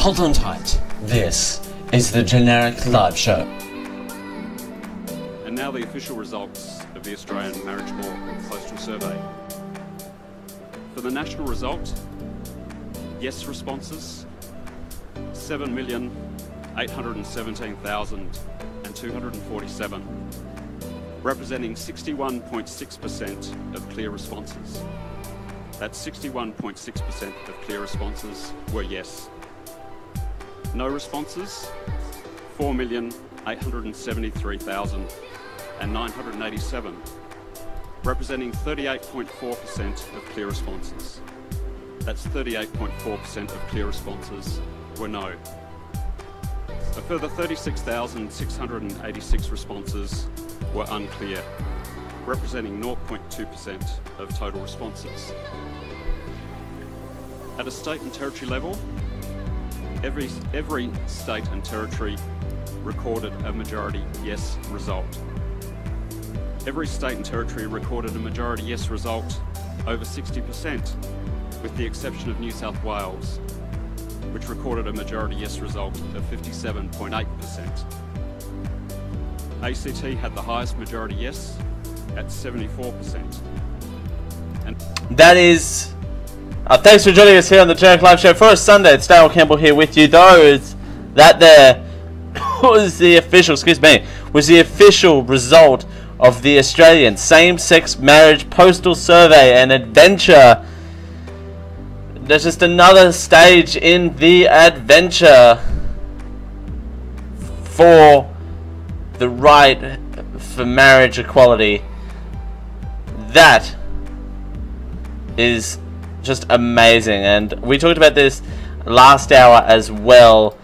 Hold on tight. This is the Generic Live Show. And now the official results of the Australian Marriage Law Postal Survey. For the national result, yes responses, 7,817,247, representing 61.6% of clear responses. That's 61.6% of clear responses were yes. No responses, 4,873,987, representing 38.4% of clear responses. That's 38.4% of clear responses were no. A further 36,686 responses were unclear, representing 0.2% of total responses. At a state and territory level, every state and territory recorded a majority yes result. Every state and territory recorded a majority yes result over 60%, with the exception of New South Wales, which recorded a majority yes result of 57.8%. ACT had the highest majority yes at 74%. And that is... thanks for joining us here on the Generic Live Show for a Sunday. It's Dale Campbell here with you. That there was the official, was the official result of the Australian Same-Sex Marriage Postal Survey, an adventure. There's just another stage in the adventure for the right for marriage equality. That is just amazing, and we talked about this last hour as well,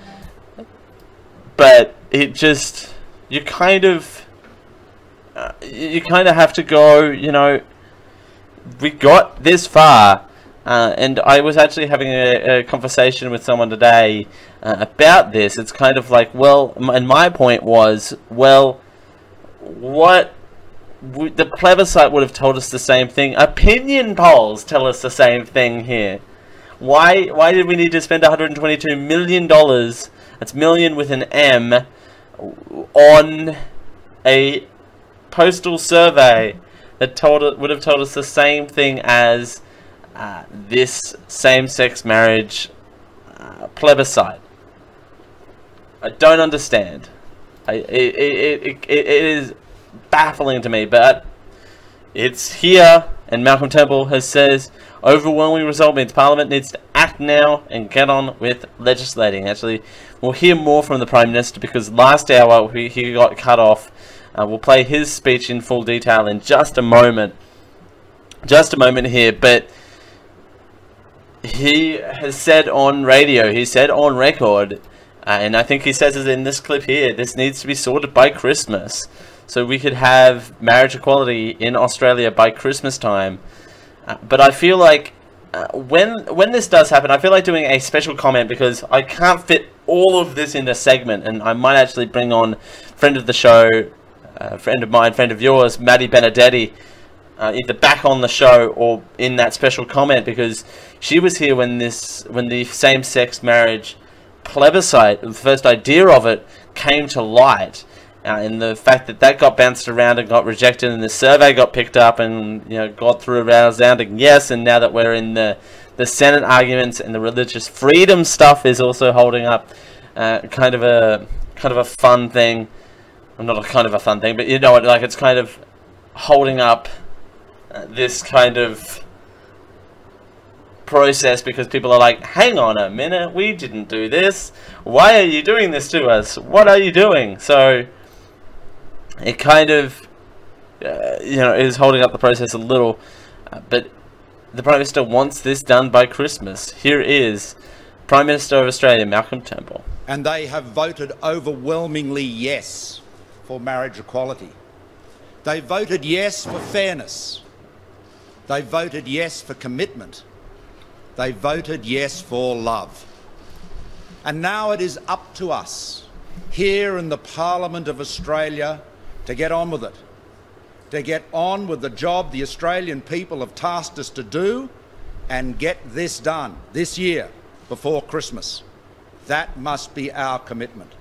but it just, you kind of have to go, you know, we got this far, and I was actually having a conversation with someone today about this. It's kind of like, well, and my point was, well, the plebiscite would have told us the same thing. Opinion polls tell us the same thing here. Why did we need to spend $122 million, that's million with an M, on a postal survey that would have told us the same thing as this same-sex marriage plebiscite? I don't understand. It is baffling to me, but it's here, and Malcom has says overwhelming result means Parliament needs to act now and get on with legislating. Actually, we'll hear more from the Prime Minister because last hour he got cut off. We'll play his speech in full detail in just a moment. Here, but he has said on radio, he said on record, and I think he says it in this clip here, this needs to be sorted by Christmas. So we could have marriage equality in Australia by Christmas time. But I feel like when this does happen, I feel like doing a special comment because I can't fit all of this in a segment. And I might actually bring on friend of the show, friend of mine, friend of yours, Maddie Benedetti, either back on the show or in that special comment, because she was here when the same-sex marriage plebiscite, the first idea of it, came to light. And the fact that got bounced around and got rejected, and the survey got picked up and, you know, got through a resounding yes, and now that we're in the Senate arguments and the religious freedom stuff is also holding up, kind of a fun thing. Well, not a kind of a fun thing, but you know what, like, it's kind of holding up this kind of process because people are like, hang on a minute, we didn't do this. Why are you doing this to us? What are you doing? So it kind of, you know, is holding up the process a little, but the Prime Minister wants this done by Christmas. Here is Prime Minister of Australia, Malcom Turnbull. And they have voted overwhelmingly yes for marriage equality. They voted yes for fairness. They voted yes for commitment. They voted yes for love. And now it is up to us, here in the Parliament of Australia, to get on with it. To get on with the job the Australian people have tasked us to do and get this done this year before Christmas. That must be our commitment.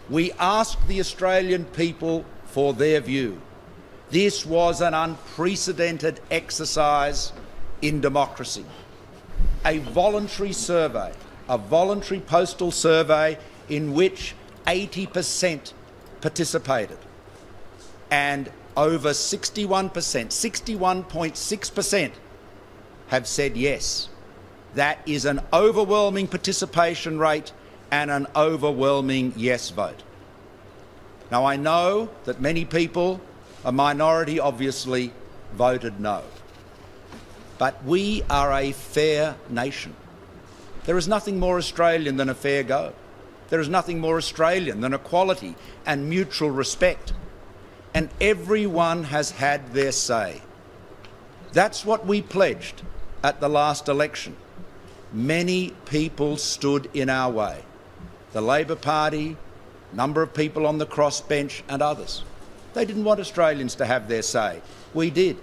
We ask the Australian people for their view. This was an unprecedented exercise in democracy. A voluntary survey, a voluntary postal survey in which 80% participated, and over 61%, 61.6% have said yes. That is an overwhelming participation rate and an overwhelming yes vote. Now, I know that many people, a minority obviously, voted no. But we are a fair nation. There is nothing more Australian than a fair go. There is nothing more Australian than equality and mutual respect. And everyone has had their say. That's what we pledged at the last election. Many people stood in our way. The Labor Party, a number of people on the crossbench and others. They didn't want Australians to have their say. We did.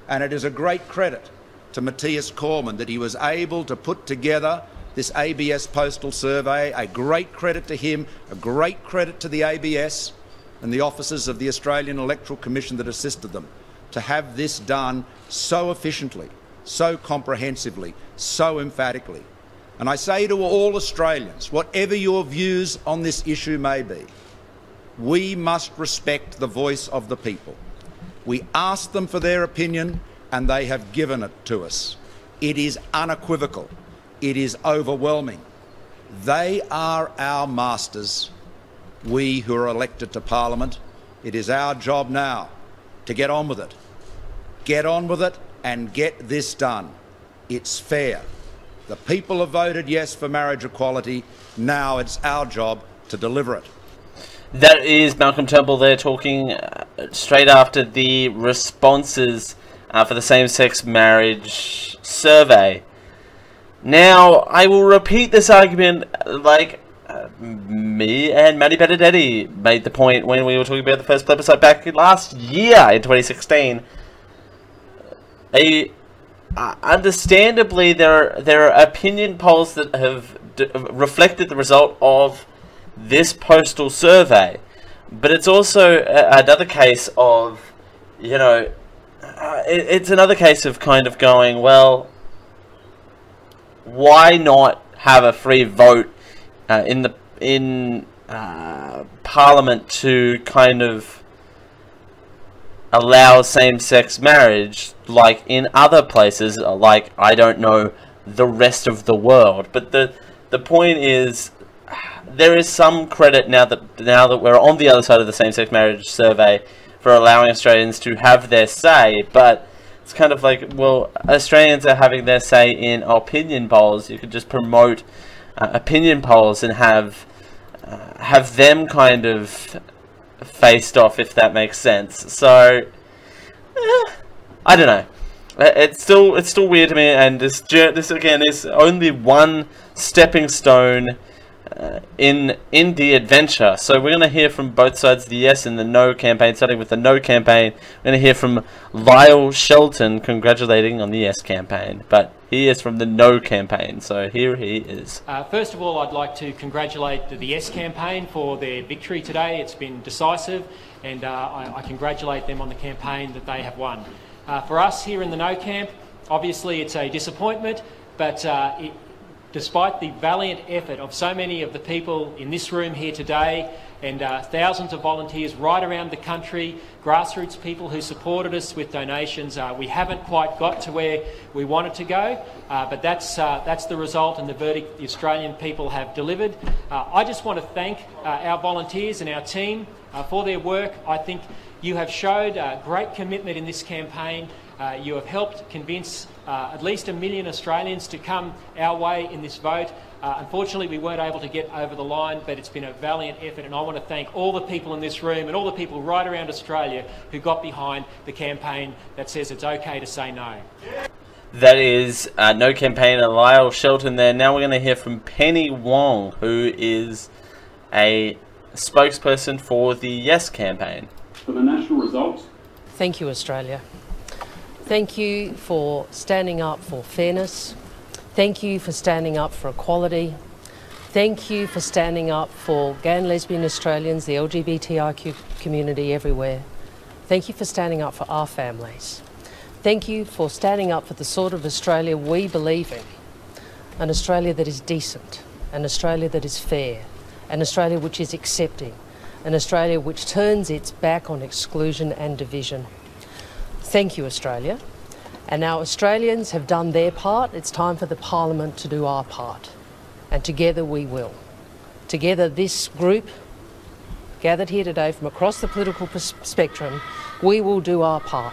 And it is a great credit to Matthias Cormann that he was able to put together this ABS postal survey. A great credit to him, a great credit to the ABS and the officers of the Australian Electoral Commission that assisted them to have this done so efficiently, so comprehensively, so emphatically. And I say to all Australians, whatever your views on this issue may be, we must respect the voice of the people. We asked them for their opinion and they have given it to us. It is unequivocal. It is overwhelming. They are our masters, we who are elected to Parliament. It is our job now to get on with it. Get on with it and get this done. It's fair. The people have voted yes for marriage equality. Now it's our job to deliver it. That is Malcolm Turnbull there talking straight after the responses for the same-sex marriage survey. Now, I will repeat this argument like me and Matty Benedetti made the point when we were talking about the first plebiscite back last year in 2016. Understandably, there are opinion polls that have reflected the result of this postal survey, but it's also another case of, you know, it's another case of kind of going, well, why not have a free vote in Parliament to kind of allow same-sex marriage like in other places, like, I don't know, the rest of the world. But the point is, there is some credit now that we're on the other side of the same-sex marriage survey for allowing Australians to have their say, but it's kind of like, well, Australians are having their say in opinion polls. You could just promote opinion polls and have them kind of faced off, if that makes sense. So I don't know. It's still weird to me, and this again is only one stepping stone in the adventure. So we're going to hear from both sides, the yes and the no campaign. Starting with the no campaign, we're going to hear from Lyle Shelton congratulating on the yes campaign, but he is from the no campaign, so here he is. First of all, I'd like to congratulate the yes campaign for their victory today. It's been decisive, and I congratulate them on the campaign that they have won. For us here in the no camp, obviously it's a disappointment, but despite the valiant effort of so many of the people in this room here today and thousands of volunteers right around the country, grassroots people who supported us with donations, we haven't quite got to where we wanted to go, but that's the result and the verdict the Australian people have delivered. I just want to thank our volunteers and our team for their work. I think you have showed great commitment in this campaign. You have helped convince at least 1 million Australians to come our way in this vote. Unfortunately, we weren't able to get over the line, but it's been a valiant effort, and I want to thank all the people in this room and all the people right around Australia who got behind the campaign that says it's okay to say no. That is no campaigner Lyle Shelton there. Now we're going to hear from Penny Wong, who is a spokesperson for the Yes campaign. For the national results. Thank you, Australia. Thank you for standing up for fairness. Thank you for standing up for equality. Thank you for standing up for gay and lesbian Australians, the LGBTIQ community everywhere. Thank you for standing up for our families. Thank you for standing up for the sort of Australia we believe in. An Australia that is decent, an Australia that is fair, an Australia which is accepting, an Australia which turns its back on exclusion and division. Thank you, Australia. And now Australians have done their part. It's time for the Parliament to do our part. And together we will. Together, this group gathered here today from across the political spectrum, we will do our part.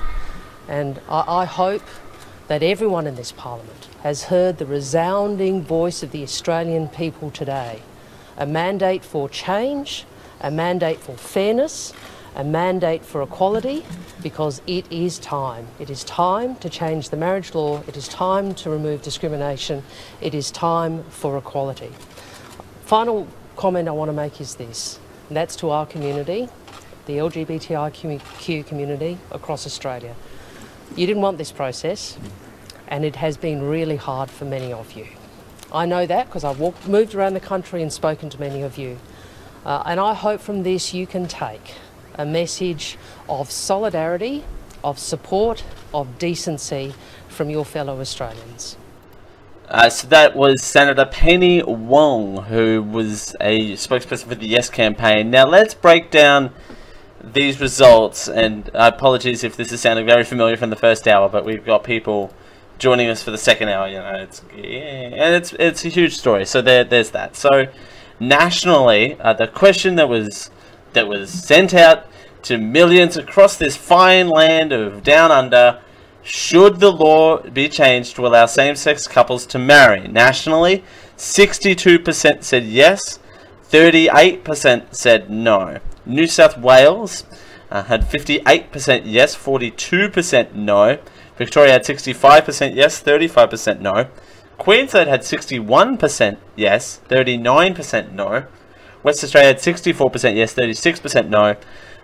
And I hope that everyone in this Parliament has heard the resounding voice of the Australian people today. A mandate for change, a mandate for fairness, a mandate for equality, because it is time. It is time to change the marriage law. It is time to remove discrimination. It is time for equality. Final comment I want to make is this, and that's to our community, the LGBTIQ community across Australia. You didn't want this process, and it has been really hard for many of you. I know that because I've moved around the country and spoken to many of you. And I hope from this you can take a message of solidarity, of support, of decency from your fellow Australians. So that was Senator Penny Wong, who was a spokesperson for the Yes campaign. Now let's break down these results, and apologies if this is sounding very familiar from the first hour, but we've got people joining us for the second hour. You know, it's a huge story. So there's that. So nationally, the question that was sent out to millions across this fine land of down under: should the law be changed to allow same-sex couples to marry? Nationally, 62% said yes, 38% said no. New South Wales had 58% yes, 42% no. Victoria had 65% yes, 35% no. Queensland had 61% yes, 39% no. West Australia had 64% yes, 36% no.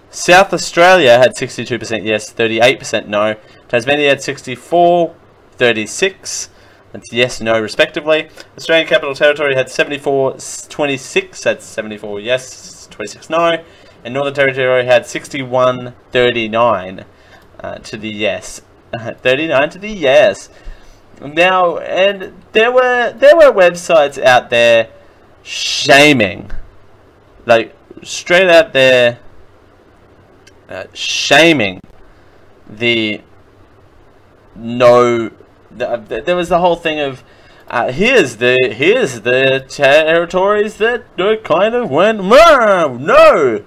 South Australia had 62% yes, 38% no. Tasmania had 64, 36. That's yes, no, respectively. Australian Capital Territory had 74, 26. That's 74 yes, 26 no. And Northern Territory had 61, 39 to the yes. 39 to the yes. Now, and there were websites out there shaming, like straight out there, shaming the no. There was the whole thing of here's the territories that kind of went no.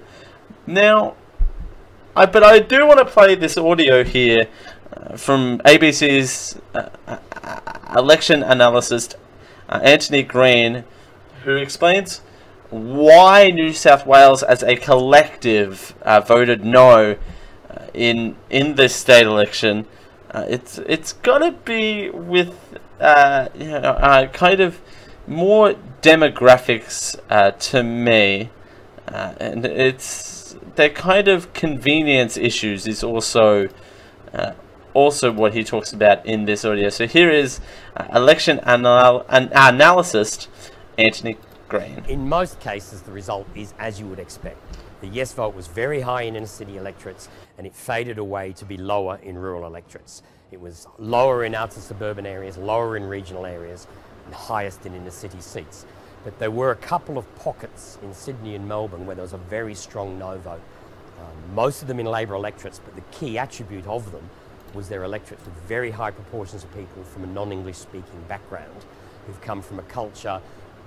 Now, but I do want to play this audio here from ABC's election analyst Anthony Green, who explains why New South Wales as a collective voted no in this state election. It's got to be with kind of more demographics to me, and they're kind of convenience issues is also what he talks about in this audio. So here is election analyst Anthony Green. In most cases, the result is as you would expect. The yes vote was very high in inner city electorates, and it faded away to be lower in rural electorates. It was lower in outer suburban areas, lower in regional areas, and highest in inner city seats. But there were a couple of pockets in Sydney and Melbourne where there was a very strong no vote. Most of them in Labor electorates, but the key attribute of them was their electorates with very high proportions of people from a non-English speaking background who've come from a culture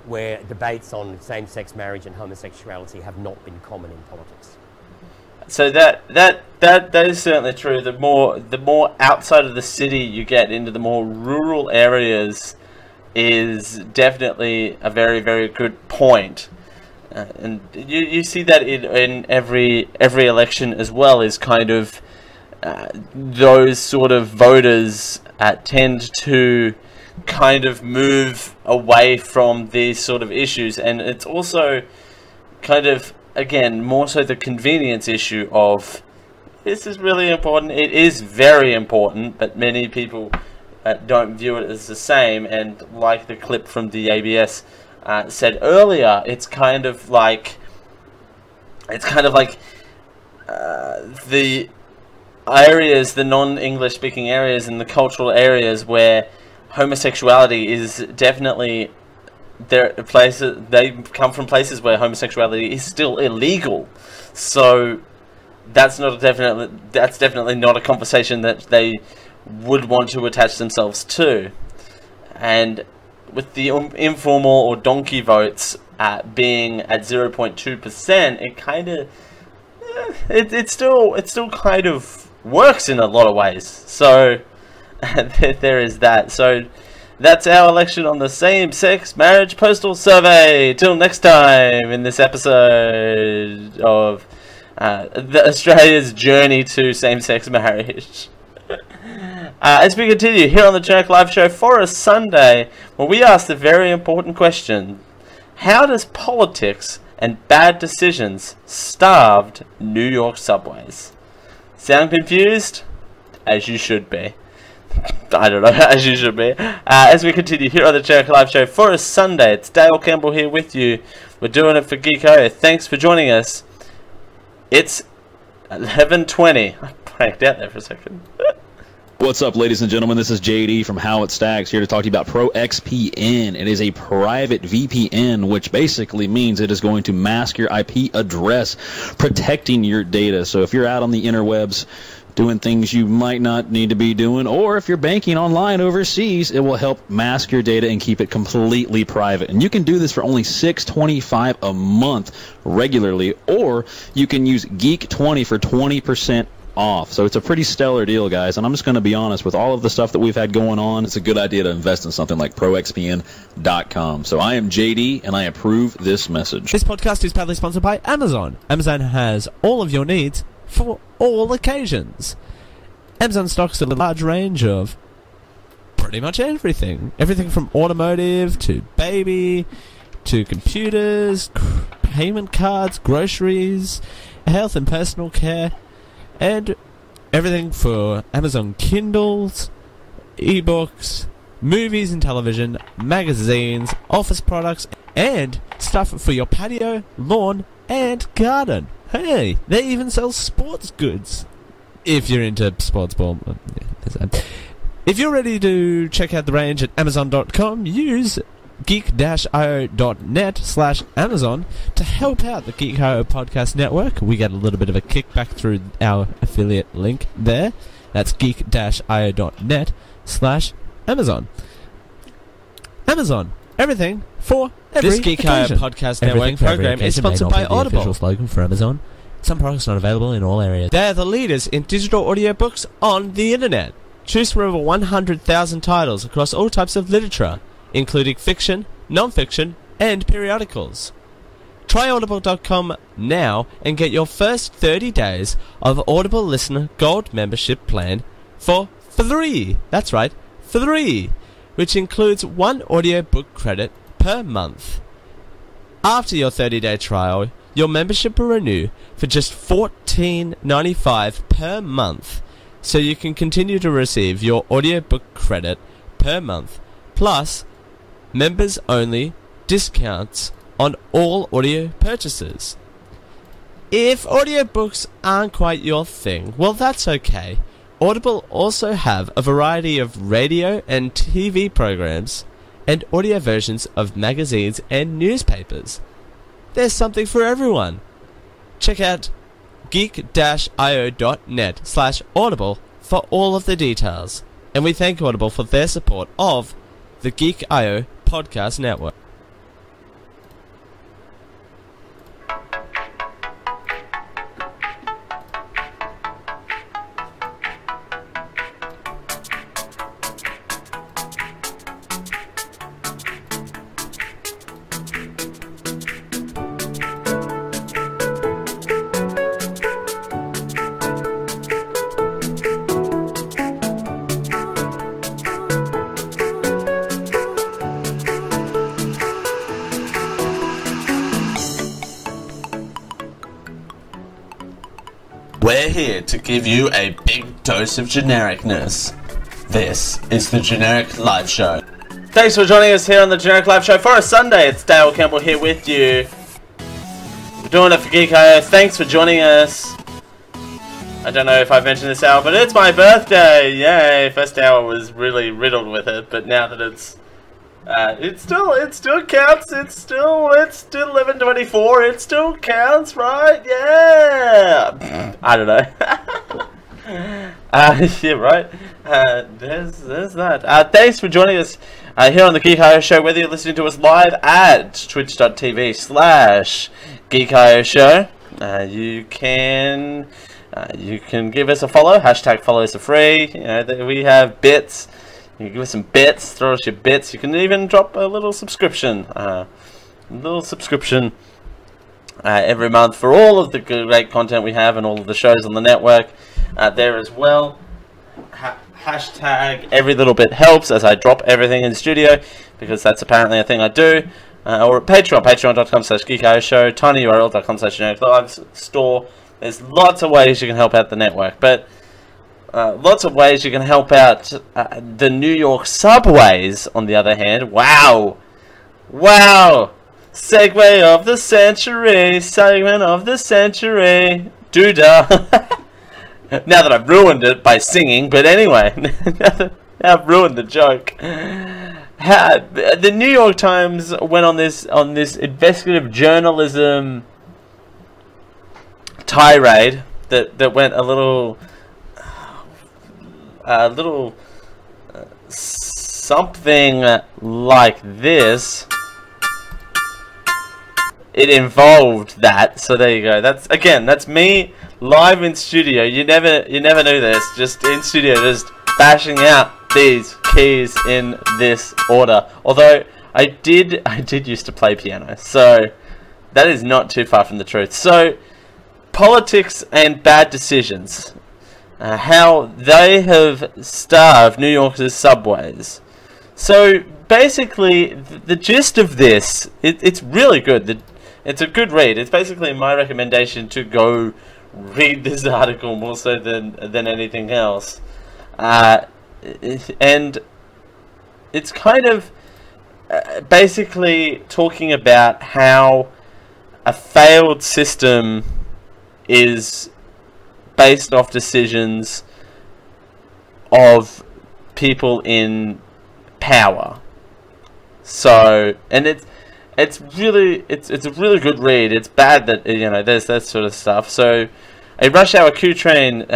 where debates on same-sex marriage and homosexuality have not been common in politics. So that is certainly true. The more outside of the city you get into the more rural areas is definitely a very, very good point. And you see that in every election as well, is kind of those sort of voters tend to kind of move away from these sort of issues. And it's also kind of, again, more so the convenience issue of this is really important. It is very important, but many people don't view it as the same. And like the clip from the ABS said earlier, it's kind of like the areas, the non-English speaking areas and the cultural areas where homosexuality is definitely they come from places where homosexuality is still illegal. So that's definitely not a conversation that they would want to attach themselves to. And with the informal or donkey votes being at 0.2%, it kind of it still kind of works in a lot of ways. So there is that. So that's our election on the same-sex marriage postal survey. Till next time in this episode of Australia's journey to same-sex marriage. As we continue here on the Generic Live Show for a Sunday, where we ask the very important question: how does politics and bad decisions starved New York subways? Sound confused? As you should be. I don't know, as you should be. As we continue here on the Generic Live Show for a Sunday, it's Dale Campbell here with you. We're doing it for Geeko. Thanks for joining us. It's 11:20. I blanked out there for a second. What's up, ladies and gentlemen? This is JD from How It Stacks, here to talk to you about ProXPN. It is a private VPN, which basically means it is going to mask your IP address, protecting your data. So if you're out on the interwebs doing things you might not need to be doing, or if you're banking online overseas, it will help mask your data and keep it completely private. And you can do this for only $6.25 a month regularly, or you can use Geek20 for 20% off. So it's a pretty stellar deal, guys. And I'm just going to be honest, with all of the stuff that we've had going on, it's a good idea to invest in something like ProXPN.com. So I am JD, and I approve this message. This podcast is proudly sponsored by Amazon. Amazon has all of your needs for all occasions. Amazon stocks a large range of pretty much everything. Everything from automotive to baby to computers, payment cards, groceries, health and personal care, and everything for Amazon Kindles, ebooks, movies and television, magazines, office products, and stuff for your patio, lawn, and garden. Hey, they even sell sports goods. If you're into sports ball. If you're ready to check out the range at Amazon.com, use geek-io.net/Amazon to help out the Geek.io podcast network. We get a little bit of a kickback through our affiliate link there. That's geek-io.net/Amazon. Amazon, everything for every This Geek.io occasion. podcast network program is sponsored by Audible. The official slogan for Amazon. Some products not available in all areas. They're the leaders in digital audiobooks on the internet. Choose from over 100,000 titles across all types of literature, including fiction, non-fiction, and periodicals. Try Audible.com now and get your first 30 days of Audible Listener Gold membership plan for free. That's right, free, which includes one audiobook credit per month. After your 30-day trial, your membership will renew for just $14.95 per month, so you can continue to receive your audiobook credit per month, plus members-only discounts on all audio purchases. If audiobooks aren't quite your thing, well, that's okay. Audible also have a variety of radio and TV programs and audio versions of magazines and newspapers. There's something for everyone. Check out geek-io.net/Audible for all of the details. And we thank Audible for their support of the Geek.io podcast network. We're here to give you a big dose of genericness. This is the Generic Live Show. Thanks for joining us here on the Generic Live Show for a Sunday. It's Dale Campbell here with you. We're doing it for Geek.io. Thanks for joining us. I don't know if I've mentioned this hour, but it's my birthday! Yay! First hour was really riddled with it, but now that it's it still counts. It's still 11:24. It still counts, right? Yeah. I don't know. Yeah, right. There's that. Thanks for joining us here on the Geek.io Show. Whether you're listening to us live at twitch.tv/Geek.io Show, you can give us a follow. #follow us for free. You know, we have bits. You can give us some bits, throw us your bits. You can even drop a little subscription. Every month for all of the great content we have and all of the shows on the network there as well. Hashtag every little bit helps as I drop everything in the studio, because that's apparently a thing I do. Or at patreon.com/Geek.io Show, tinyurl.com/GenericLive store. There's lots of ways you can help out the network, but lots of ways you can help out the New York subways, on the other hand. Wow! Segway of the century! Segment of the century! Doodah! Now that I've ruined it by singing, but anyway, now I've ruined the joke. The New York Times went on this investigative journalism tirade that went a little something like this. It involved that, so there you go. That's me live in studio. You never knew this. Just in studio, just bashing out these keys in this order. Although I did used to play piano, so that is not too far from the truth. So politics and bad decisions, how they have starved New York's subways. So basically, the gist of this, it's really good. It's a good read. It's basically my recommendation to go read this article more so than anything else. And it's kind of basically talking about how a failed system is based off decisions of people in power. So, and it's a really good read. It's bad that, you know, there's that sort of stuff. So, a rush hour Q train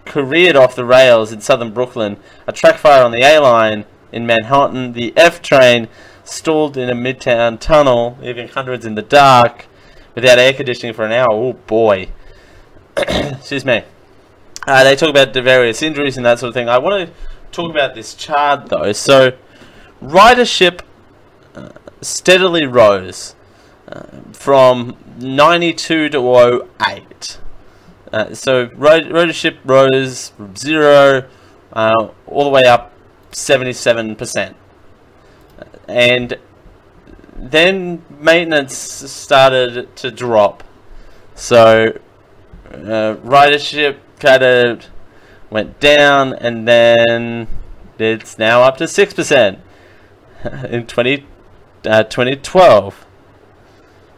careered off the rails in southern Brooklyn. A track fire on the A line in Manhattan. The F train stalled in a midtown tunnel, leaving hundreds in the dark without air conditioning for an hour. Oh boy. Excuse me. They talk about the various injuries and that sort of thing. I want to talk about this chart though. So, ridership steadily rose from 92 to 08. So ridership rose from 0 all the way up 77%. And then maintenance started to drop. So ridership kind of went down, and then it's now up to 6% in 2012.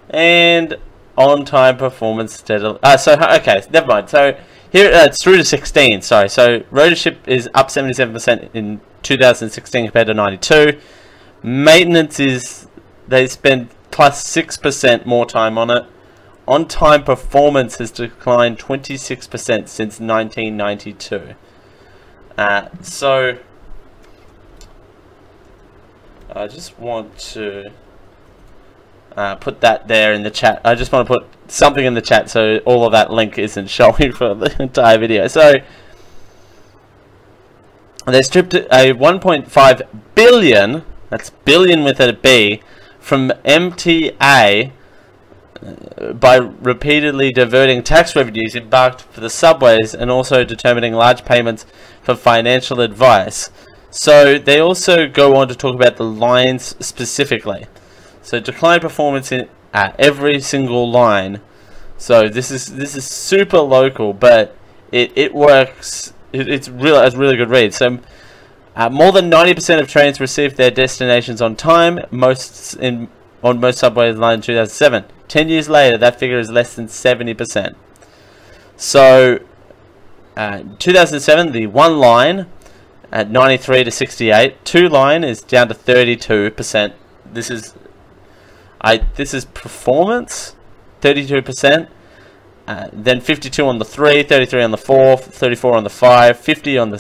And on-time performance steadily. Okay, never mind. So here it's through to 16. Sorry. So ridership is up 77% in 2016 compared to 92. Maintenance is, they spend plus 6% more time on it. On-time performance has declined 26% since 1992. So I just want to put that there in the chat. I just want to put something in the chat so all of that link isn't showing for the entire video. So they stripped a 1.5 billion, that's billion with a B, from MTA by repeatedly diverting tax revenues embarked for the subways, and also determining large payments for financial advice. So they also go on to talk about the lines specifically. So decline performance in every single line. So this is super local, but it works. It's a really good read. So More than 90% of trains received their destinations on time, on most subway lines in 2007. 10 years later, that figure is less than 70%. So, 2007, the one line at 93 to 68. Two line is down to 32%. This is performance. 32%. Then 52 on the 3, 33 on the 4, 34 on the 5, 50 on the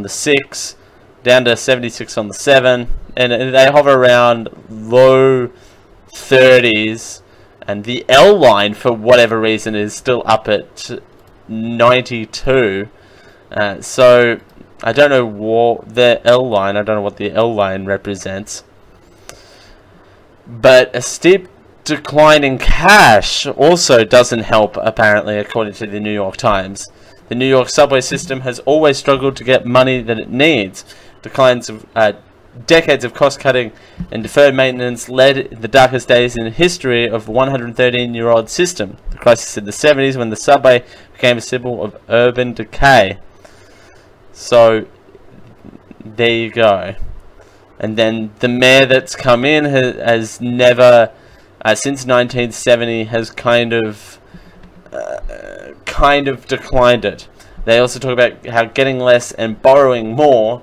6, down to 76 on the 7, and they hover around low 30s. And the L line, for whatever reason, is still up at 92. So I don't know what the L line. I don't know what the L line represents. But a steep decline in cash also doesn't help, apparently, according to the New York Times. The New York subway system has always struggled to get money that it needs. Decades of cost-cutting and deferred maintenance led the darkest days in the history of the 113-year-old system. The crisis in the 70s, when the subway became a symbol of urban decay. So, there you go. And then the mayor that's come in has never, since 1970, has kind of declined it. They also talk about how getting less and borrowing more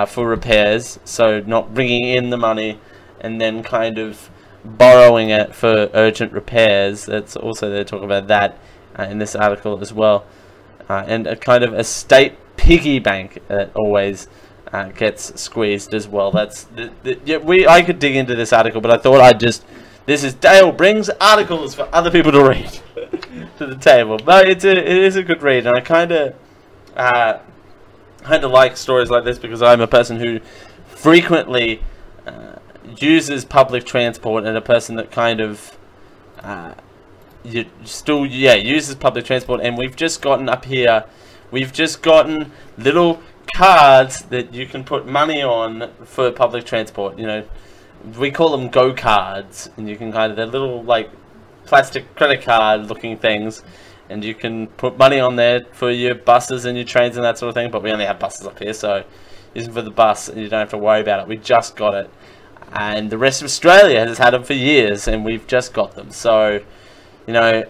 for repairs, so not bringing in the money and then kind of borrowing it for urgent repairs. That's also, they talk about that in this article as well. And a kind of a state piggy bank that always gets squeezed as well. That's I could dig into this article, but I thought this is Dale brings articles for other people to read to the table. But it is a good read, and I kind of like stories like this because I'm a person who frequently uses public transport, and a person that kind of uses public transport. And we've just gotten up here, little cards that you can put money on for public transport. You know, we call them go cards, and you can they're little like plastic credit card looking things, and you can put money on there for your buses and your trains and that sort of thing. But we only have buses up here, so use them for the bus and you don't have to worry about it. We just got it, and the rest of Australia has had them for years, and we've just got them. So, you know,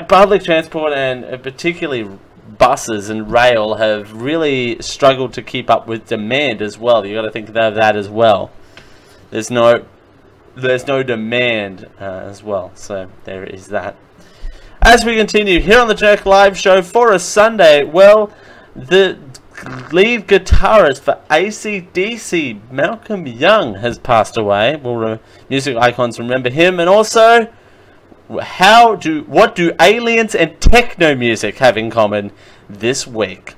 public transport, and particularly buses and rail, have really struggled to keep up with demand as well. You got to think of that as well. There's no demand as well, so there is that. As we continue here on the Jerk Live Show for a Sunday, well, the lead guitarist for AC/DC, Malcolm Young, has passed away. Music icons remember him. And also, what do aliens and techno music have in common this week?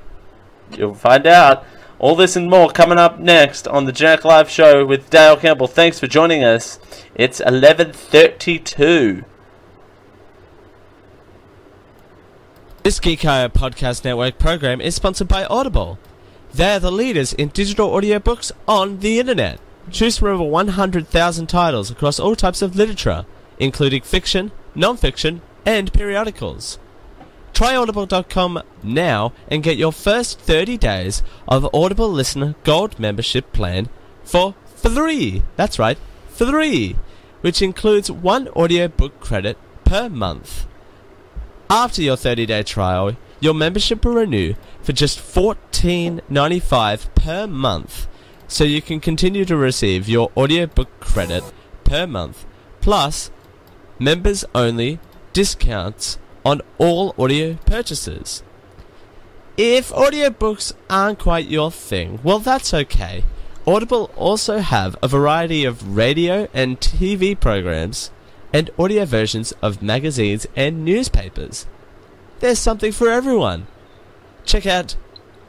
You'll find out. All this and more coming up next on the Jerk Live Show with Dale Campbell. Thanks for joining us. It's 11:32. This Geek.io Podcast Network program is sponsored by Audible. They're the leaders in digital audiobooks on the internet. Choose from over 100,000 titles across all types of literature, including fiction, non-fiction, and periodicals. Try audible.com now and get your first 30 days of Audible Listener Gold membership plan for free. That's right, free, which includes one audiobook credit per month. After your 30-day trial, your membership will renew for just $14.95 per month, so you can continue to receive your audiobook credit per month, plus members-only discounts on all audio purchases. If audiobooks aren't quite your thing, well, that's okay. Audible also have a variety of radio and TV programs and audio versions of magazines and newspapers. There's something for everyone. Check out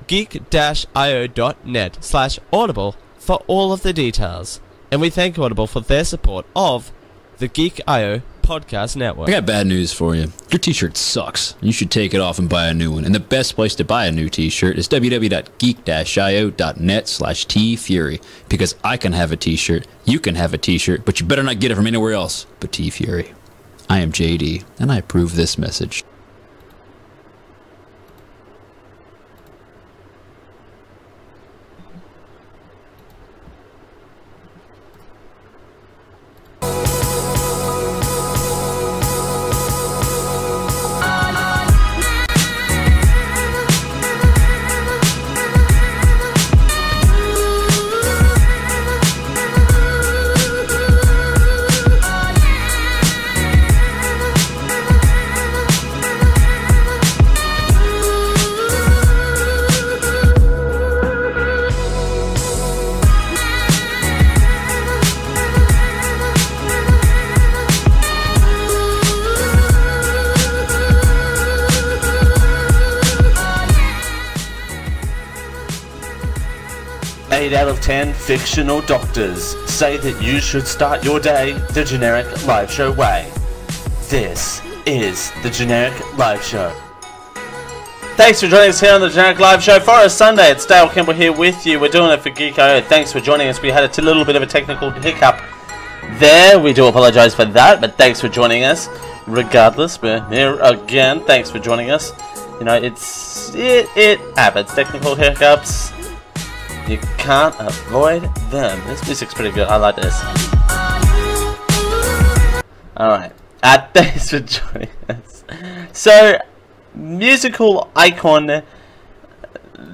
geek-io.net/audible for all of the details. And we thank Audible for their support of the Geek.io Podcast Network. I got bad news for you. Your t-shirt sucks. You should take it off and buy a new one. And the best place to buy a new t-shirt is www.geek-io.net/tfury. Because I can have a t-shirt, you can have a t-shirt, but you better not get it from anywhere else but T-Fury. I am JD, and I approve this message. 8 out of 10 fictional doctors say that you should start your day the generic live show way. This is the Generic Live Show. Thanks for joining us here on the Generic Live Show for a Sunday. It's Dale Campbell here with you. We're doing it for Geeko. Thanks for joining us. We had a little bit of a technical hiccup there. We do apologise for that, but thanks for joining us. Regardless, we're here again. Thanks for joining us. You know, it happens. Technical hiccups. You can't avoid them. This music's pretty good. I like this. Alright. Thanks for joining us. So, musical icon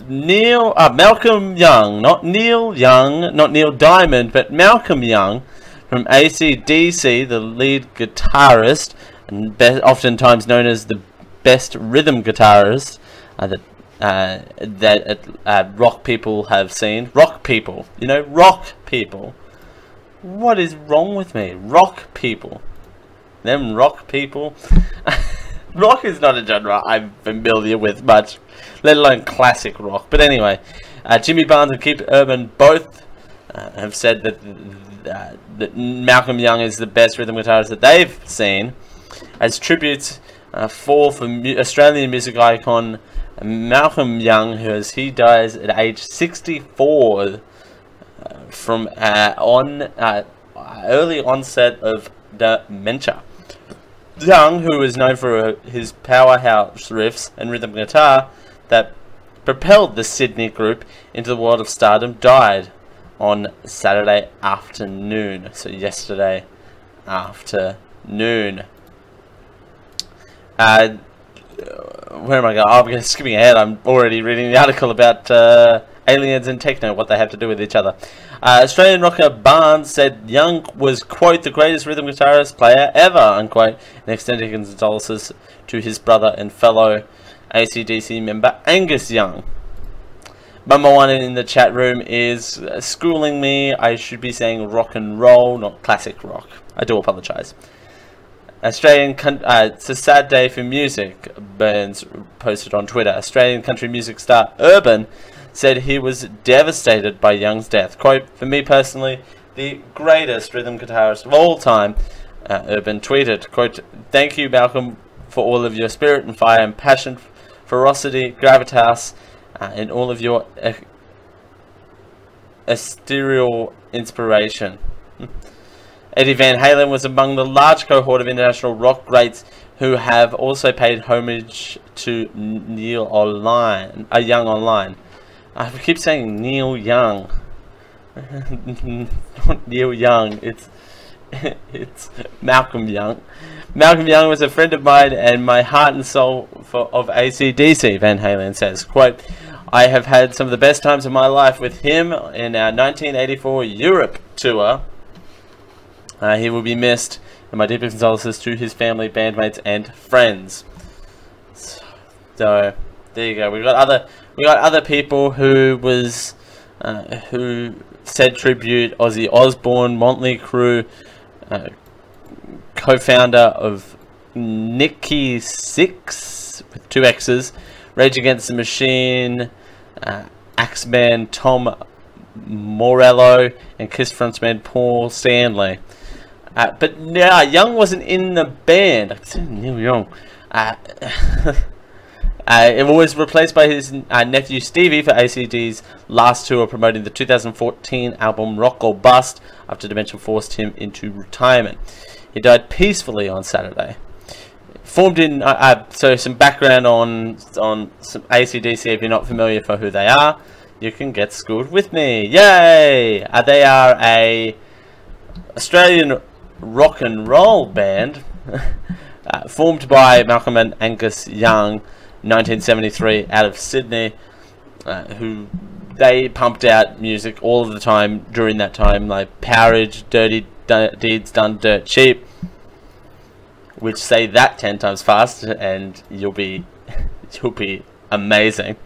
Malcolm Young, not Neil Young, not Neil Diamond, but Malcolm Young from AC/DC, the lead guitarist, and oftentimes known as the best rhythm guitarist that rock people have seen. Rock people, you know, rock people. What is wrong with me? Rock people. Them rock people. Rock is not a genre I'm familiar with much, let alone classic rock. But anyway, Jimmy Barnes and Keith Urban both have said that Malcolm Young is the best rhythm guitarist that they've seen, as tributes for Australian music icon Malcolm Young, he dies at age 64 from early onset of dementia. Young, who is known for his powerhouse riffs and rhythm guitar that propelled the Sydney group into the world of stardom, died on Saturday afternoon. So yesterday afternoon. Where am I going? Oh, I'm skipping ahead. I'm already reading the article about aliens and techno, what they have to do with each other. Australian rocker Barnes said Young was, quote, the greatest rhythm guitarist player ever, unquote, and extended his condolences to his brother and fellow AC/DC member Angus Young. Number one in the chat room is schooling me. I should be saying rock and roll, not classic rock. I do apologise. It's a sad day for music, Burns posted on Twitter. Australian country music star Urban said he was devastated by Young's death. Quote, for me personally, the greatest rhythm guitarist of all time, Urban tweeted. Quote, thank you, Malcolm, for all of your spirit and fire and passion, ferocity, gravitas, and all of your ethereal inspiration. Eddie Van Halen was among the large cohort of international rock greats who have also paid homage to Neil Young online. I keep saying Neil Young. Not Neil Young, it's Malcolm Young. Malcolm Young was a friend of mine and my heart and soul of AC/DC, Van Halen says. Quote, I have had some of the best times of my life with him in our 1984 Europe tour. He will be missed, and my deepest condolences to his family, bandmates, and friends. So there you go. We got other people who said tribute. Ozzy Osbourne, Motley Crue, co-founder of Nikki Sixx with 2 X's, Rage Against the Machine, Axeman Tom Morello, and Kiss frontman Paul Stanley. But yeah, Young wasn't in the band. I said Neil Young. It was replaced by his nephew Stevie for ACD's last tour, promoting the 2014 album Rock or Bust after dementia forced him into retirement. He died peacefully on Saturday. Formed in so some background on some AC/DC. If you're not familiar for who they are, you can get schooled with me. Yay! They are a Australian rock and roll band formed by Malcolm and Angus Young, 1973, out of Sydney, who they pumped out music all of the time during that time, like Powerage, Dirty Deeds Done Dirt Cheap, which say that 10 times fast and you'll be amazing.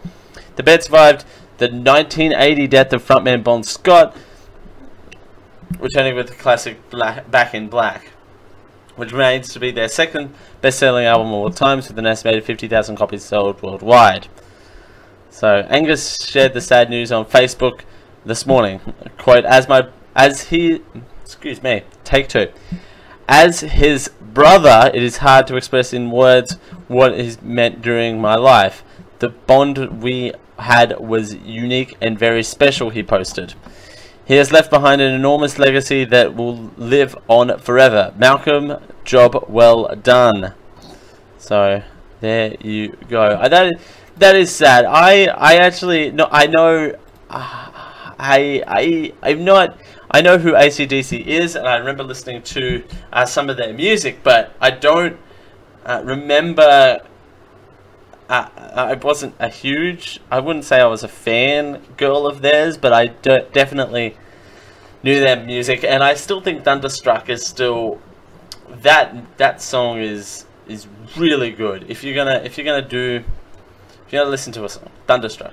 The band survived the 1980 death of frontman Bon Scott, returning with the classic Back in Black, which remains to be their second best-selling album of all time, with an estimated 50,000 copies sold worldwide. So Angus shared the sad news on Facebook, this morning. Quote, take two. As his brother, it is hard to express in words what is meant during my life. The bond we had was unique and very special, he posted. He has left behind an enormous legacy that will live on forever. Malcom, job well done. So, there you go. That is sad. I know who AC/DC is, and I remember listening to some of their music, but I don't remember. I wasn't I wouldn't say I was a fan girl of theirs, but I definitely knew their music, and I still think Thunderstruck is still that song is really good. If you're gonna listen to a song, Thunderstruck.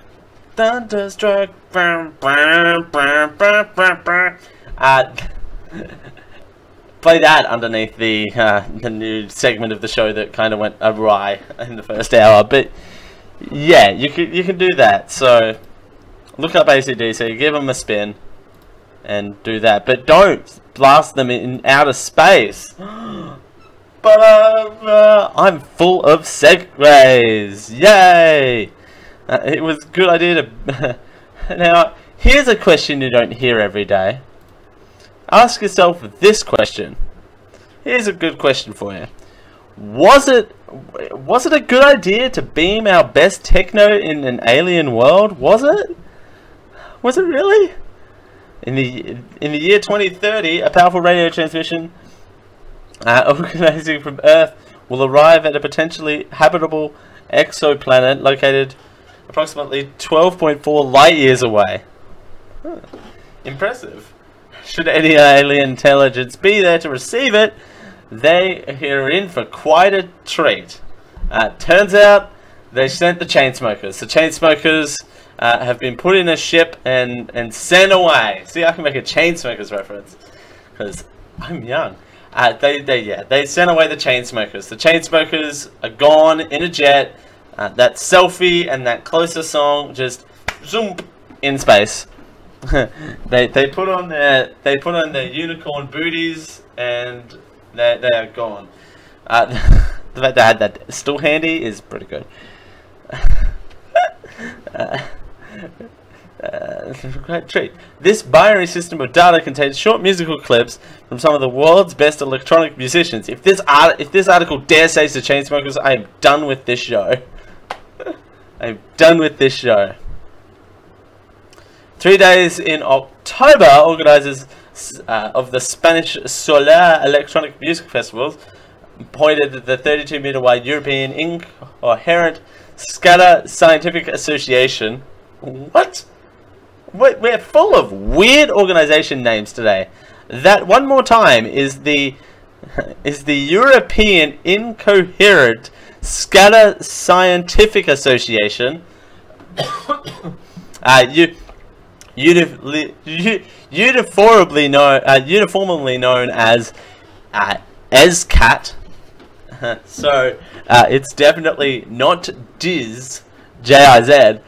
Play that underneath the new segment of the show that kind of went awry in the first hour. But yeah, you can do that. So look up AC/DC, give them a spin, and do that. But don't blast them in outer space. But I'm full of segues. Yay! It was a good idea to... Now, here's a question you don't hear every day. Ask yourself this question. Here's a good question for you. Was it a good idea to beam our best techno in an alien world? Was it? Was it really? In the year 2030, a powerful radio transmission organizing from Earth will arrive at a potentially habitable exoplanet located approximately 12.4 light years away. Huh. Impressive. Should any alien intelligence be there to receive it, they are in for quite a treat. Turns out they sent the Chainsmokers. The Chainsmokers have been put in a ship and sent away. See, I can make a Chainsmokers reference because I'm young. They sent away the Chainsmokers. The Chainsmokers are gone in a jet. That selfie and that closer song just zoom in space. they put on their unicorn booties and they are gone. The fact they had that still handy is pretty good. Great treat. This binary system of data contains short musical clips from some of the world's best electronic musicians. If this article dare say the Chainsmokers, I am done with this show. I'm done with this show. 3 days in October, organizers of the Spanish Solar Electronic Music Festivals pointed at the 32-meter wide European Incoherent Scatter Scientific Association. What? We're full of weird organization names today. That, one more time, is the European Incoherent Scatter Scientific Association. Uniformly known as ESCAT. So it's definitely not DIZ, J-I-Z.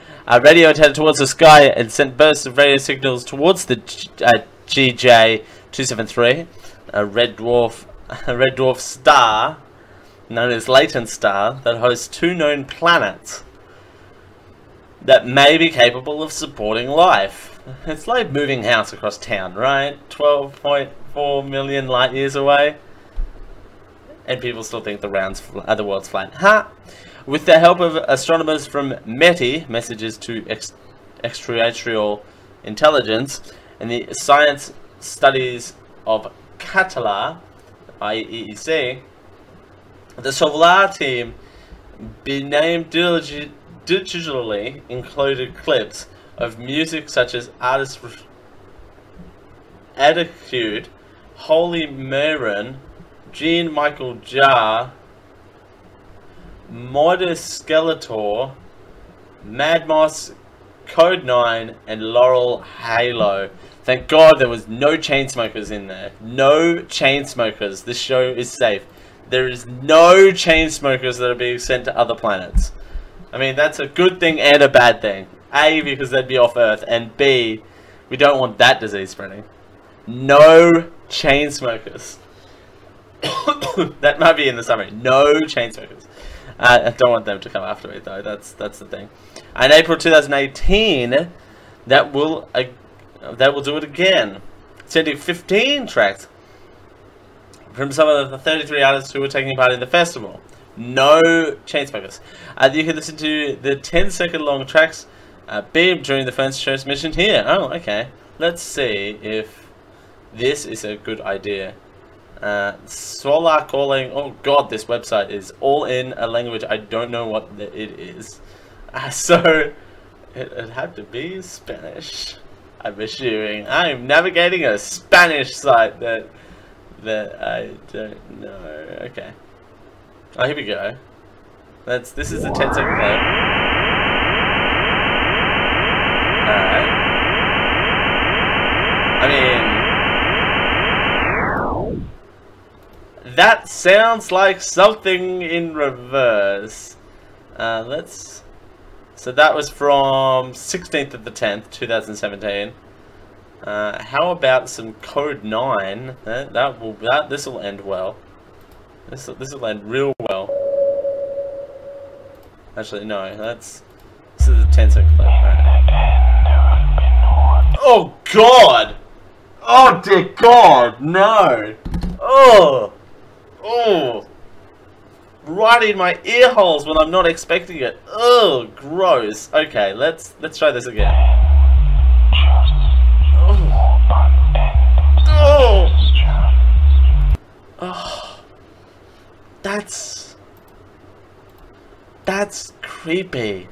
Radio headed towards the sky and sent bursts of radio signals towards the GJ273, a red dwarf star known as Latent Star that hosts 2 known planets that may be capable of supporting life. It's like moving house across town, right? 12.4 million light years away, and people still think the world's flat. Ha! With the help of astronomers from METI, Messages to Extraterrestrial Intelligence, and the Science Studies of Català, IEEC, the Solar team, be named digitally, included clips of music such as artists Attitude, Holy Maron, Jean-Michel Jarre, Modest Skeletor, Mad Moss, Code 9, and Laurel Halo. Thank God there was no Chainsmokers in there. No Chainsmokers. This show is safe. There is no Chainsmokers that are being sent to other planets. I mean, that's a good thing and a bad thing. A, because they'd be off Earth, and B, We don't want that disease spreading. No chain smokers. That might be in the summary. No chain smokers. I don't want them to come after me though. That's the thing. In April 2018, that will do it again. Sending 15 tracks from some of the 33 artists who were taking part in the festival. No chain smokers. You can listen to the 10-second long tracks beamed during the first transmission here. Oh, okay. Let's see if this is a good idea. Solar calling. Oh god, this website is all in a language I don't know what it is. So it had to be Spanish. I'm assuming. I'm navigating a Spanish site that I don't know. Okay. Oh, here we go. This is a 10-second clip. Alright. I mean, that sounds like something in reverse. So that was from 16th of the 10th, 2017. How about some Code 9? This will end well. This will end real well. Actually, no. This is a 10-second clip. Right. Oh God! Oh dear God! No! Oh! Right in my ear holes when I'm not expecting it. Oh, gross. Okay, let's try this again. Oh! Oh! That's creepy.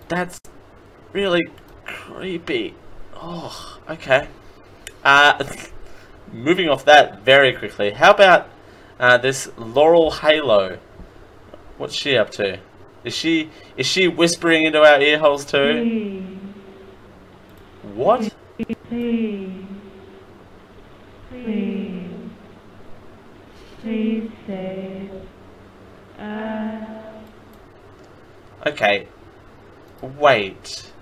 That's really creepy. Oh, okay. Moving off that very quickly. How about this Laurel Halo? What's she up to? Is she whispering into our ear holes too? What? Please say. Okay. Wait.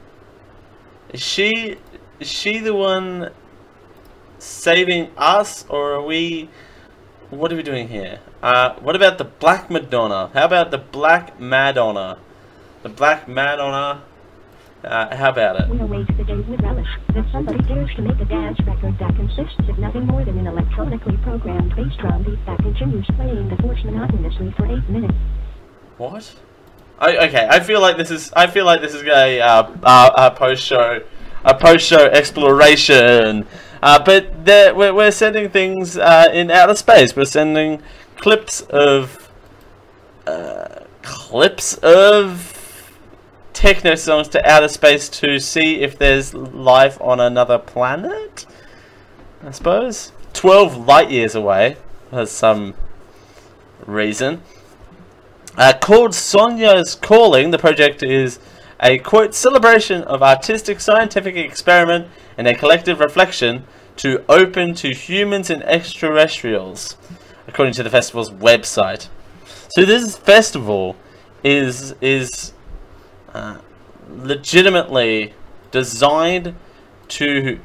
Is she the one saving us, or are we? What are we doing here? What about the Black Madonna? How about the Black Madonna? The Black Madonna. How about it? We await the day with relish that somebody dares to make a dance record that consists of nothing more than an electronically programmed bass drum beat that continues playing the chords monotonously for 8 minutes. What? Okay, I feel like this is a post-show exploration. But we're sending things in outer space. We're sending clips of techno songs to outer space to see if there's life on another planet, I suppose. 12 light years away for some reason. Called Sonia's Calling, the project is a, quote, celebration of artistic scientific experiment and a collective reflection to open to humans and extraterrestrials, according to the festival's website. So this festival is legitimately designed to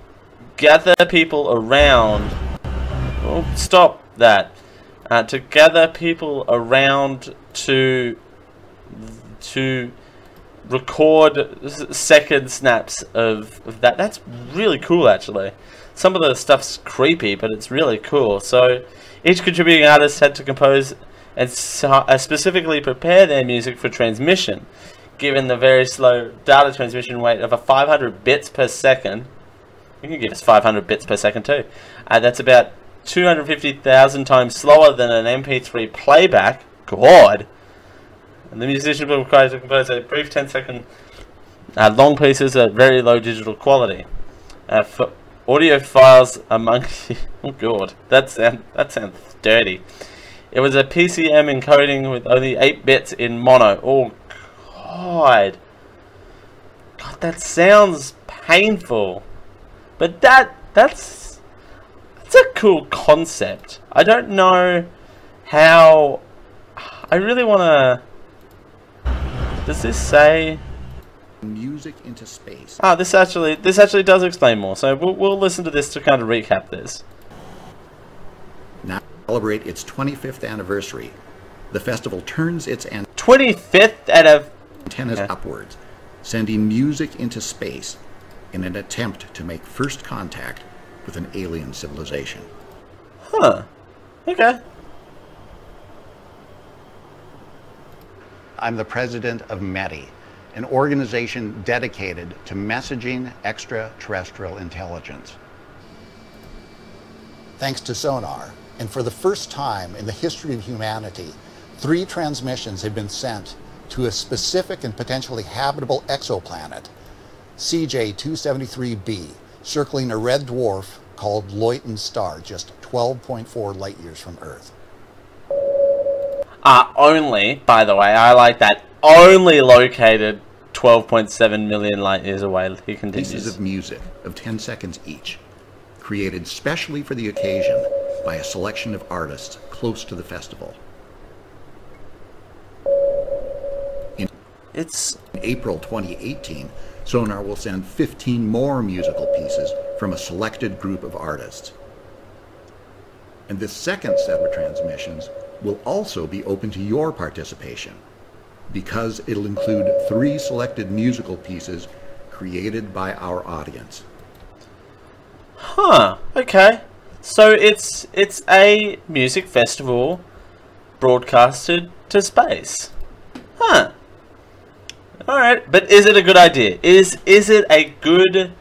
gather people around. Oh, stop that! To gather people around to record second snaps of that. That's really cool, actually. Some of the stuff's creepy, but it's really cool. So each contributing artist had to compose and specifically prepare their music for transmission. Given the very slow data transmission rate of 500 bits per second, you can give us 500 bits per second too. That's about 250,000 times slower than an MP3 playback. God! And the musician will require to compose a brief 10-second long pieces at very low digital quality. For audio files among oh god, that sounds dirty. It was a PCM encoding with only 8 bits in mono. Oh god, that sounds painful. But that's a cool concept. I don't know how. I really want to. Does this say Music into space. Ah, this actually does explain more. So we'll listen to this to kind of recap this. Now celebrate its 25th anniversary. The festival turns its 25th antennas upwards, sending music into space in an attempt to make first contact with an alien civilization. Huh. Okay. I'm the president of METI, an organization dedicated to messaging extraterrestrial intelligence. Thanks to sonar, and for the first time in the history of humanity, 3 transmissions have been sent to a specific and potentially habitable exoplanet, CJ273b, circling a red dwarf called Luyten star, just 12.4 light years from Earth. Only, by the way, I like that, only located 12.7 million light years away. He continues. Pieces of music of 10 seconds each, created specially for the occasion by a selection of artists close to the festival. In April 2018, Sonar will send 15 more musical pieces from a selected group of artists. And this second set of transmissions will also be open to your participation, because it'll include 3 selected musical pieces created by our audience. Huh, okay. So it's a music festival broadcasted to space. Huh. Alright, but is it a good idea? Is it a good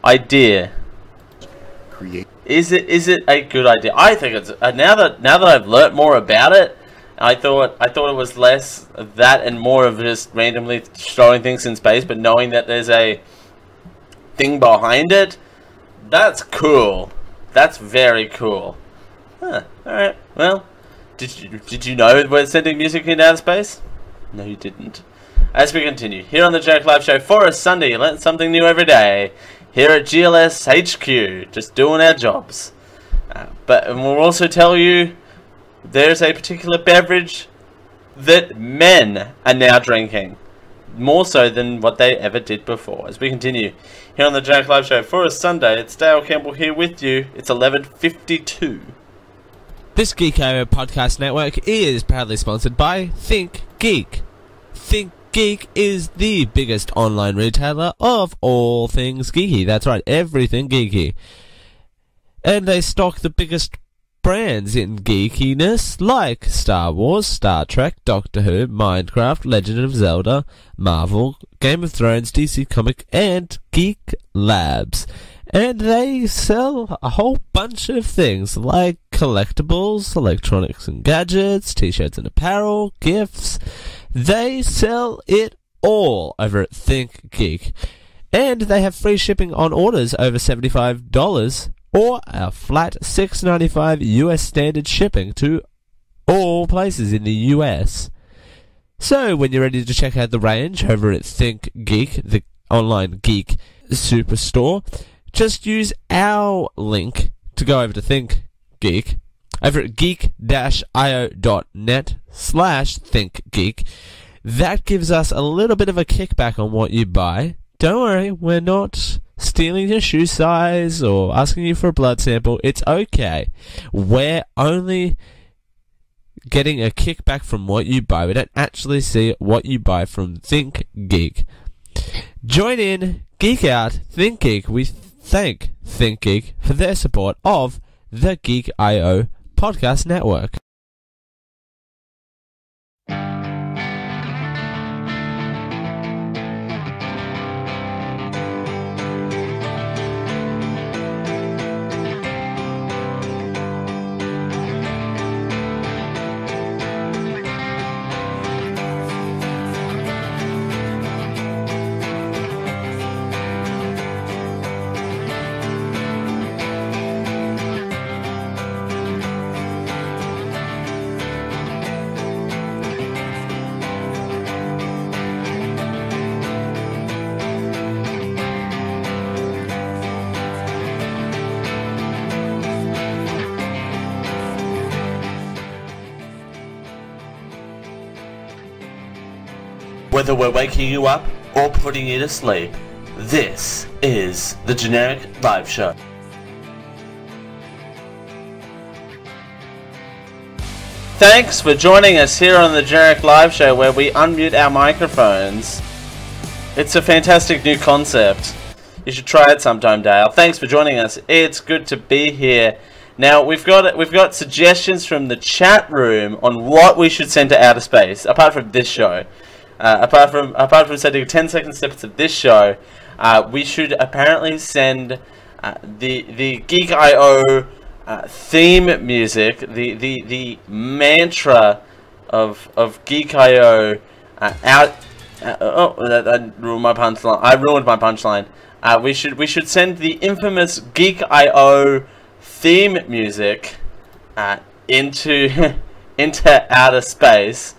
idea? Is it a good idea? I think it's now that I've learnt more about it, I thought it was less of that and more of just randomly throwing things in space, but knowing that there's a thing behind it, that's cool. That's very cool. Huh. Alright. Well, did you know we're sending music into outer space? No, you didn't. As we continue, here on the Jack Live Show, for a Sunday, you learn something new every day. Here at GLS HQ, just doing our jobs. But we'll also tell you there's a particular beverage that men are now drinking. More so than what they ever did before. As we continue, here on the Jack Live Show, for a Sunday, it's Dale Campbell here with you. It's 11:52. This Geeko Podcast Network is proudly sponsored by Think Geek. Think Geek is the biggest online retailer of all things geeky. That's right, everything geeky. And they stock the biggest brands in geekiness like Star Wars, Star Trek, Doctor Who, Minecraft, Legend of Zelda, Marvel, Game of Thrones, DC Comic, and Geek Labs. And they sell a whole bunch of things like collectibles, electronics and gadgets, t-shirts and apparel, gifts. They sell it all over at Think Geek. And they have free shipping on orders over $75 or a flat $6.95 US standard shipping to all places in the US. So when you're ready to check out the range over at Think Geek, the online geek superstore, just use our link to go over to Think Geek over at geek-io.net/thinkgeek. That gives us a little bit of a kickback on what you buy. Don't worry, we're not stealing your shoe size or asking you for a blood sample. It's okay. We're only getting a kickback from what you buy. We don't actually see what you buy from Think Geek. Join in, geek out, Think Geek. We thank Think Geek for their support of the Geek.io Podcast Network. Whether we're waking you up or putting you to sleep, this is the Generic Live Show. Thanks for joining us here on the Generic Live Show, where we unmute our microphones. It's a fantastic new concept. You should try it sometime, Dale. Thanks for joining us. It's good to be here. Now we've got suggestions from the chat room on what we should send to outer space, apart from this show. Apart from sending 10-second snippets of this show, we should apparently send the Geek.io theme music, the mantra of Geek.io out. That ruined my punchline. I ruined my punchline. We should send the infamous Geek.io theme music into outer space.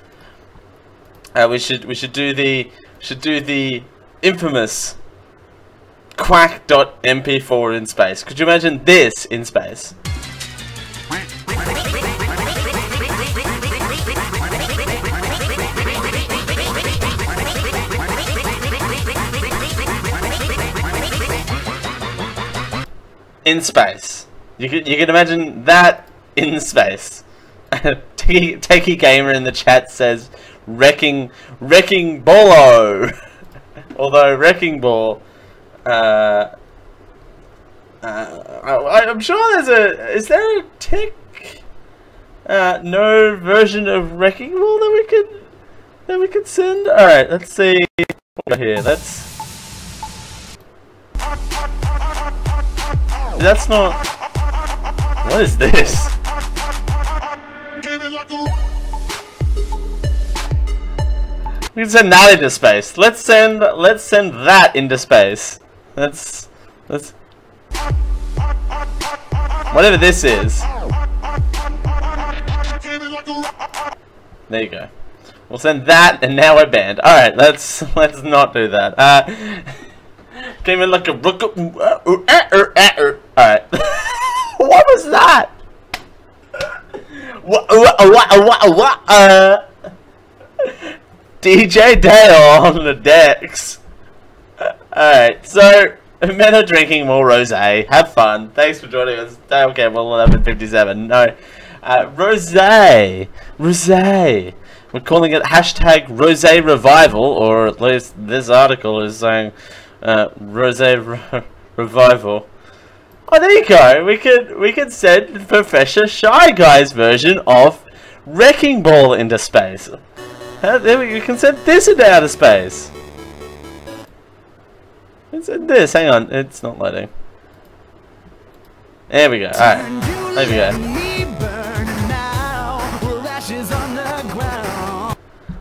We should do the infamous quack.mp4 in space. Could you imagine this in space? In space. You can imagine that in space. Techie Gamer in the chat says Wrecking Ballo. Although Wrecking Ball, I'm sure is there a tech no version of Wrecking Ball that we could send? All right, let's see here. That's not. What is this? We can send that into space. Let's send that into space. Let's whatever this is. There you go. We'll send that, and now we're banned. All right, let's not do that. Came in like a rook. Alright. What was that? DJ Dale on the decks. Alright, so men are drinking more rosé. Have fun. Thanks for joining us. Dale Campbell, 11:57. No. Rosé. Rosé. We're calling it hashtag Rosé Revival, or at least this article is saying Rosé Revival. Oh, there you go. We could send Professor Shy Guy's version of Wrecking Ball into space. You can send this into outer space. Let's send this. Hang on, it's not loading. There we go. All right, there we go.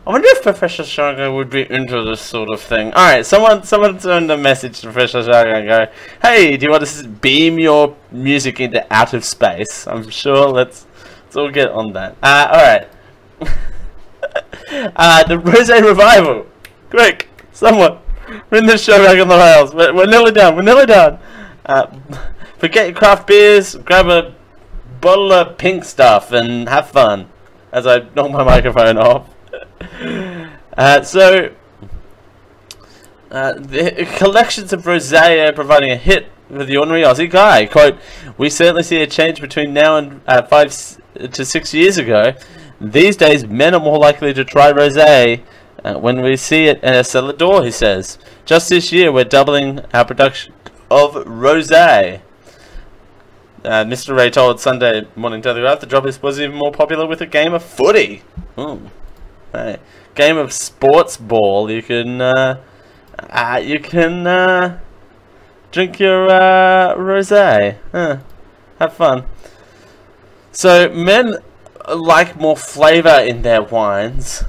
I wonder if Professor Shy Guy would be into this sort of thing. Alright, someone send a message to Professor Shy Guy and go, hey, do you want to beam your music into out of space? I'm sure let's all get on that. Alright. The Rosé Revival. Quick, someone. Bring this show back on the rails. We're nearly done. We're nearly done. Forget your craft beers. Grab a bottle of pink stuff and have fun. As I knock my microphone off. The collections of rosé are providing a hit for the ordinary Aussie guy. Quote, we certainly see a change between now and 5 to 6 years ago. These days, men are more likely to try rosé when we see it in a cellar door, he says. Just this year, we're doubling our production of rosé. Mr. Ray told Sunday Morning Telegraph the job was even more popular with a game of footy. Ooh. Right. Game of sports ball. You can drink your rosé. Have fun. So men like more flavor in their wines,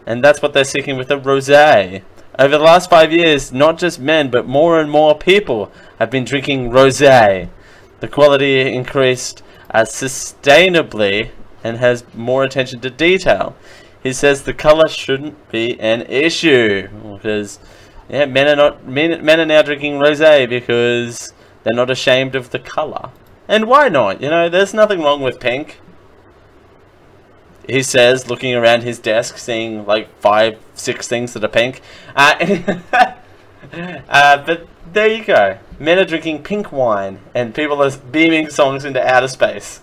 and that's what they're seeking with a rosé. Over the last 5 years, not just men, but more and more people have been drinking rosé. The quality increased sustainably and has more attention to detail. He says the color shouldn't be an issue because, yeah, men are now drinking rosé because they're not ashamed of the color. And why not? You know, there's nothing wrong with pink. he says, looking around his desk, seeing like 5, 6 things that are pink. But there you go. Men are drinking pink wine, and people are beaming songs into outer space.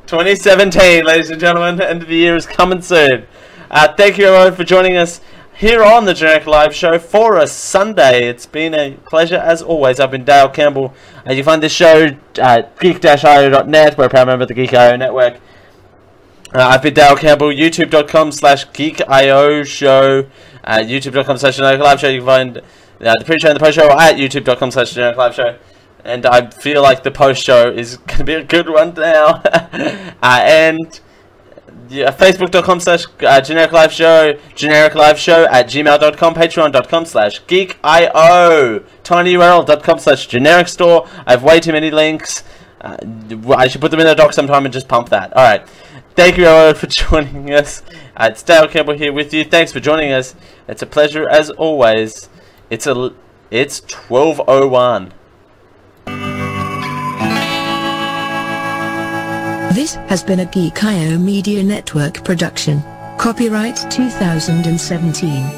2017, ladies and gentlemen, end of the year is coming soon. Thank you everyone for joining us here on the Generic Live Show for a Sunday. It's been a pleasure as always. I've been Dale Campbell. You can find this show at geek-io.net. We're a proud member of the Geek.io network. I've been Dale Campbell, youtube.com/geek.io show, youtube.com/Generic Live Show. You can find the pre-show and the post-show at youtube.com/Generic Live Show. And I feel like the post-show is going to be a good one now. And facebook.com/Generic Live Show, Generic Live Show at gmail.com, patreon.com/geek.io, tinyurl.com/generic store. I have way too many links. I should put them in the doc sometime and just pump that. Alright. Thank you everyone for joining us. It's Dale Campbell here with you. Thanks for joining us. It's a pleasure as always. It's 12:01. This has been a Geek.io Media Network production. Copyright 2017.